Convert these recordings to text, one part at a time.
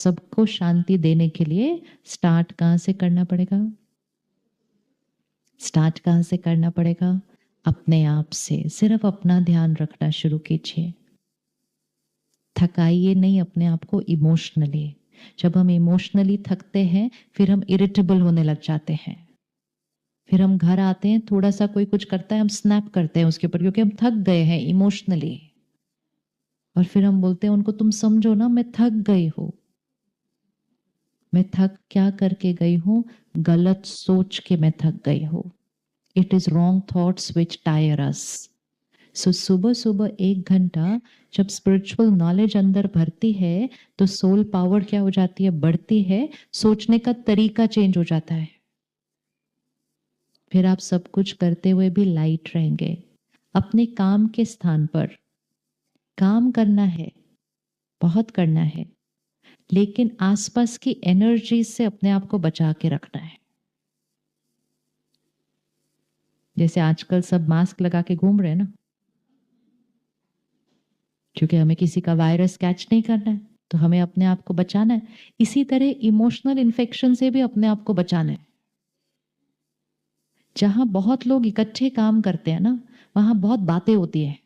सबको शांति देने के लिए स्टार्ट कहाँ से करना पड़ेगा? स्टार्ट कहाँ से करना पड़ेगा? अपने आप से। सिर्फ अपना ध्यान रखना शुरू कीजिए। थकाइए नहीं अपने आप को इमोशनली। जब हम इमोशनली थकते हैं फिर हम इरिटेबल होने लग जाते हैं। फिर हम घर आते हैं, थोड़ा सा कोई कुछ करता है हम स्नैप करते हैं उसके ऊपर, क्योंकि हम थक गए हैं इमोशनली। और फिर हम बोलते हैं उनको, तुम समझो ना मैं थक गई हूं। मैं थक क्या करके गई हूं? गलत सोच के मैं थक गई हूं। It is wrong thoughts which tire us. So सुबह सुबह 1 घंटा जब स्पिरिचुअल नॉलेज अंदर भरती है तो सोल पावर क्या हो जाती है? बढ़ती है। सोचने का तरीका चेंज हो जाता है। फिर आप सब कुछ करते हुए भी लाइट रहेंगे। अपने काम के स्थान पर काम करना है, बहुत करना है, लेकिन आसपास की एनर्जी से अपने आप को बचा के रखना है। जैसे आजकल सब मास्क लगा के घूम रहे हैं ना, क्योंकि हमें किसी का वायरस कैच नहीं करना है, तो हमें अपने आप को बचाना है। इसी तरह इमोशनल इन्फेक्शन से भी अपने आप को बचाना है। जहां बहुत लोग इकट्ठे काम करते हैं ना, वहां बहुत बातें होती है।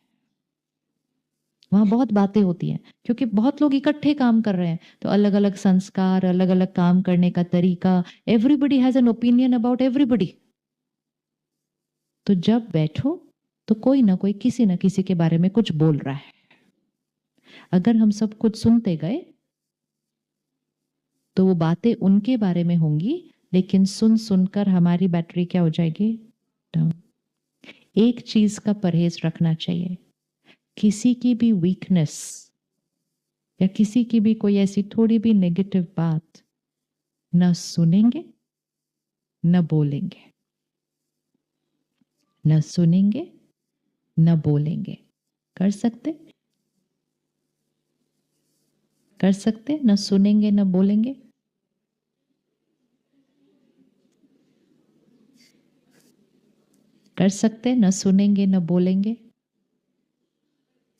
वहां बहुत बातें होती हैं क्योंकि बहुत लोग इकट्ठे काम कर रहे हैं, तो अलग अलग संस्कार, अलग अलग काम करने का तरीका, everybody has an opinion about everybody. तो जब बैठो तो कोई ना कोई किसी ना किसी के बारे में कुछ बोल रहा है। अगर हम सब कुछ सुनते गए तो वो बातें उनके बारे में होंगी, लेकिन सुन सुनकर हमारी बैटरी क्या हो जाएगी? डाउन। एक चीज का परहेज रखना चाहिए। किसी की भी वीकनेस या किसी की भी कोई ऐसी थोड़ी भी नेगेटिव बात न सुनेंगे न बोलेंगे। न सुनेंगे न बोलेंगे। कर सकते? कर सकते? न सुनेंगे न बोलेंगे। कर सकते? न सुनेंगे न बोलेंगे।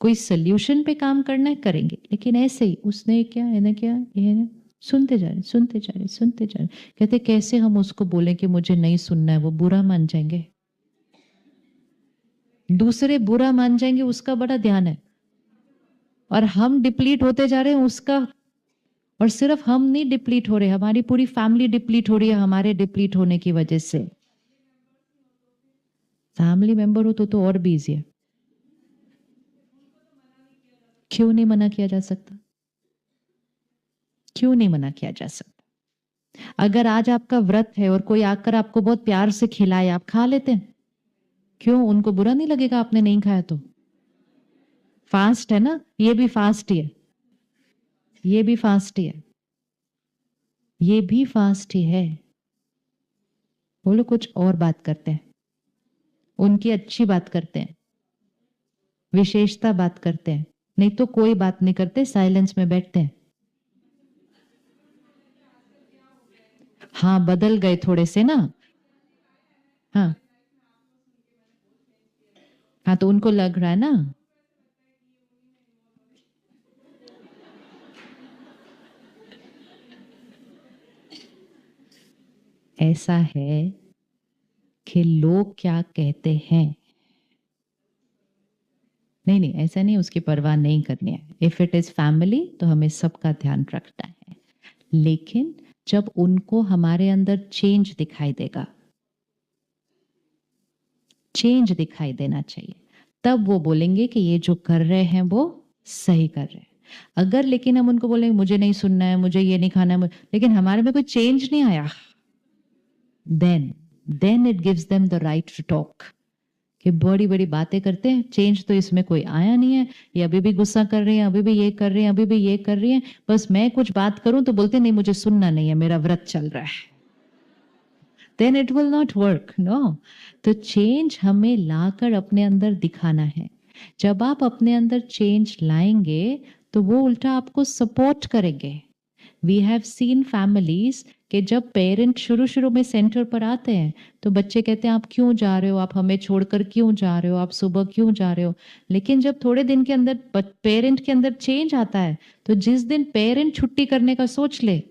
कोई सोल्यूशन पे काम करना है करेंगे, लेकिन ऐसे ही उसने क्या, इन्हें क्या, ये सुनते जा रहे, सुनते जा रहे, सुनते जा रहे। कहते कैसे हम उसको बोले कि मुझे नहीं सुनना है? वो बुरा मान जाएंगे। दूसरे बुरा मान जाएंगे, उसका बड़ा ध्यान है। और हम डिप्लीट होते जा रहे हैं उसका। और सिर्फ हम नहीं डिप्लीट हो रहे, हमारी पूरी फैमिली डिप्लीट हो रही है हमारे डिप्लीट होने की वजह से। फैमिली मेंबर हो तो और भी इजी है। क्यों नहीं मना किया जा सकता? क्यों नहीं मना किया जा सकता? अगर आज आपका व्रत है और कोई आकर आपको बहुत प्यार से खिलाए, आप खा लेते हैं? क्यों? उनको बुरा नहीं लगेगा आपने नहीं खाया तो? फास्ट है ना, ये भी फास्ट ही है। ये भी फास्ट ही है। ये भी फास्ट ही है। बोलो कुछ और बात करते हैं, उनकी अच्छी बात करते हैं, विशेषता बात करते हैं। नहीं तो कोई बात नहीं करते, साइलेंस में बैठते हैं। हाँ बदल गए थोड़े से ना। हाँ हाँ, तो उनको लग रहा है ना। ऐसा है कि लोग क्या कहते हैं। नहीं नहीं, ऐसा नहीं, उसकी परवाह नहीं करनी है। इफ इट इज फैमिली तो हमें सबका ध्यान रखना है, लेकिन जब उनको हमारे अंदर चेंज दिखाई देगा, चेंज दिखाई देना चाहिए, तब वो बोलेंगे कि ये जो कर रहे हैं वो सही कर रहे हैं। अगर लेकिन हम उनको बोलेंगे मुझे नहीं सुनना है, मुझे ये नहीं खाना है, लेकिन हमारे में कोई चेंज नहीं आया, then it gives them the right to talk. कि बड़ी बड़ी बातें करते हैं, चेंज तो इसमें कोई आया नहीं है, ये अभी भी गुस्सा कर रहे हैं, अभी भी ये कर रहे हैं, अभी भी ये कर रही हैं। बस मैं कुछ बात करूं तो बोलते नहीं मुझे सुनना नहीं है, मेरा व्रत चल रहा है। Then it will not work, no. तो चेंज हमें लाकर अपने अंदर दिखाना है। जब आप अपने अंदर चेंज लाएंगे तो वो उल्टा आपको सपोर्ट करेंगे। वी हैव सीन फैमिलीज कि जब पेरेंट शुरू शुरू में सेंटर पर आते हैं तो बच्चे कहते हैं आप क्यों जा रहे हो, आप हमें छोड़कर क्यों जा रहे हो, आप सुबह क्यों जा रहे हो। लेकिन जब थोड़े दिन के अंदर पेरेंट के अंदर चेंज आता है तो जिस दिन पेरेंट छुट्टी करने का सोच ले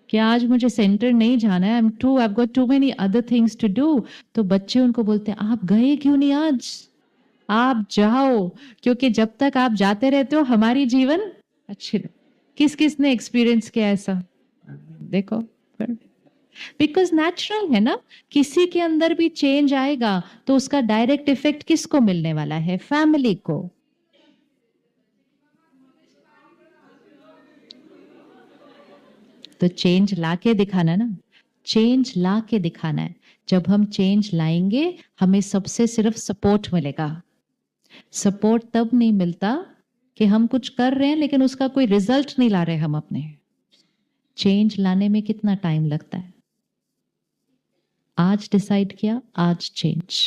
कि आज मुझे सेंटर नहीं जाना है, I got too many other things to do, तो बच्चे उनको बोलते हैं आप गए क्यों नहीं आज, आप जाओ, क्योंकि जब तक आप जाते रहते हो हमारी जीवन अच्छी रहे। किस किस ने एक्सपीरियंस किया ऐसा, देखो, बिकॉज नेचुरल है ना, किसी के अंदर भी चेंज आएगा तो उसका डायरेक्ट इफेक्ट किसको मिलने वाला है, फैमिली को। तो चेंज लाके दिखाना ना, चेंज ला के दिखाना है। जब हम चेंज लाएंगे हमें सबसे सिर्फ सपोर्ट मिलेगा। सपोर्ट तब नहीं मिलता कि हम कुछ कर रहे हैं लेकिन उसका कोई रिजल्ट नहीं ला रहे हम अपने। चेंज लाने में कितना टाइम लगता है, आज डिसाइड किया, आज चेंज,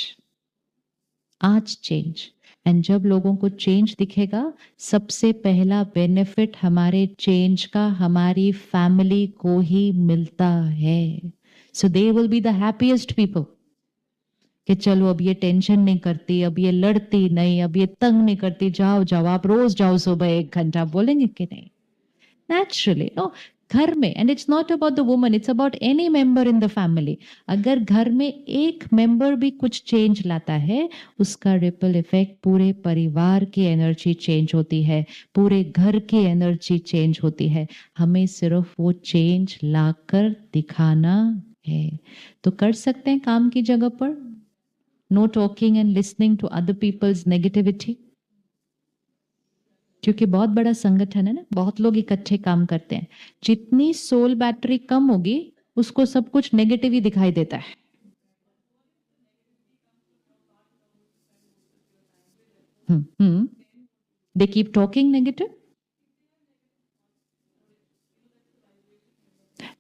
आज चेंज। एंड जब लोगों को चेंज दिखेगा, सबसे पहला बेनिफिट हमारे चेंज का हमारी फैमिली को ही मिलता है। So they will be the happiest people कि चलो अब ये टेंशन नहीं करती, अब ये लड़ती नहीं, अब ये तंग नहीं करती, जाओ जाओ आप रोज जाओ सुबह 1 घंटा, बोलेंगे कि नहीं, नेचुरली नो। घर में, and it's not about the woman, it's about any member in the family. अगर घर में एक मेंबर भी कुछ चेंज लाता है, उसका रिपल इफेक्ट पूरे परिवार की एनर्जी चेंज होती है, पूरे घर की एनर्जी चेंज होती है। हमें सिर्फ वो चेंज लाकर दिखाना है। तो कर सकते हैं काम की जगह पर, no talking and listening to other people's negativity, क्योंकि बहुत बड़ा संगठन है ना, बहुत लोग इकट्ठे काम करते हैं। जितनी सोल बैटरी कम होगी उसको सब कुछ नेगेटिव ही दिखाई देता है। They keep talking negative,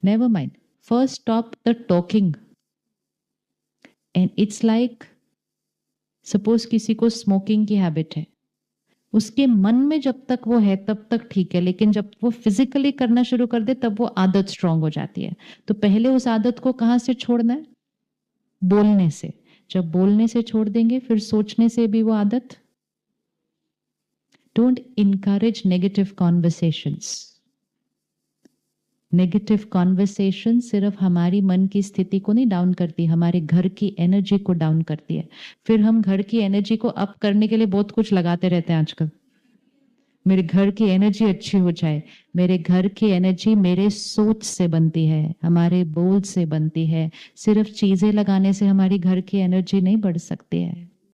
never mind, first stop the talking. And it's like, suppose किसी को स्मोकिंग की हैबिट है, उसके मन में जब तक वो है तब तक ठीक है, लेकिन जब वो फिजिकली करना शुरू कर दे तब वो आदत स्ट्रांग हो जाती है। तो पहले उस आदत को कहां से छोड़ना है, बोलने से। जब बोलने से छोड़ देंगे फिर सोचने से भी वो आदत। Don't encourage negative conversations. Negative conversation सिर्फ हमारी मन की स्थिति को नहीं डाउन करती, हमारे घर की एनर्जी को डाउन करती है। फिर हम घर की एनर्जी को अप करने के लिए बहुत कुछ लगाते रहते हैं आजकल। मेरे घर की एनर्जी अच्छी हो जाए, मेरे घर की एनर्जी मेरे सोच से बनती है, हमारे बोल से बनती है। सिर्फ चीजें लगाने से हमारी घर की एनर्जी नहीं बढ़ सकती है।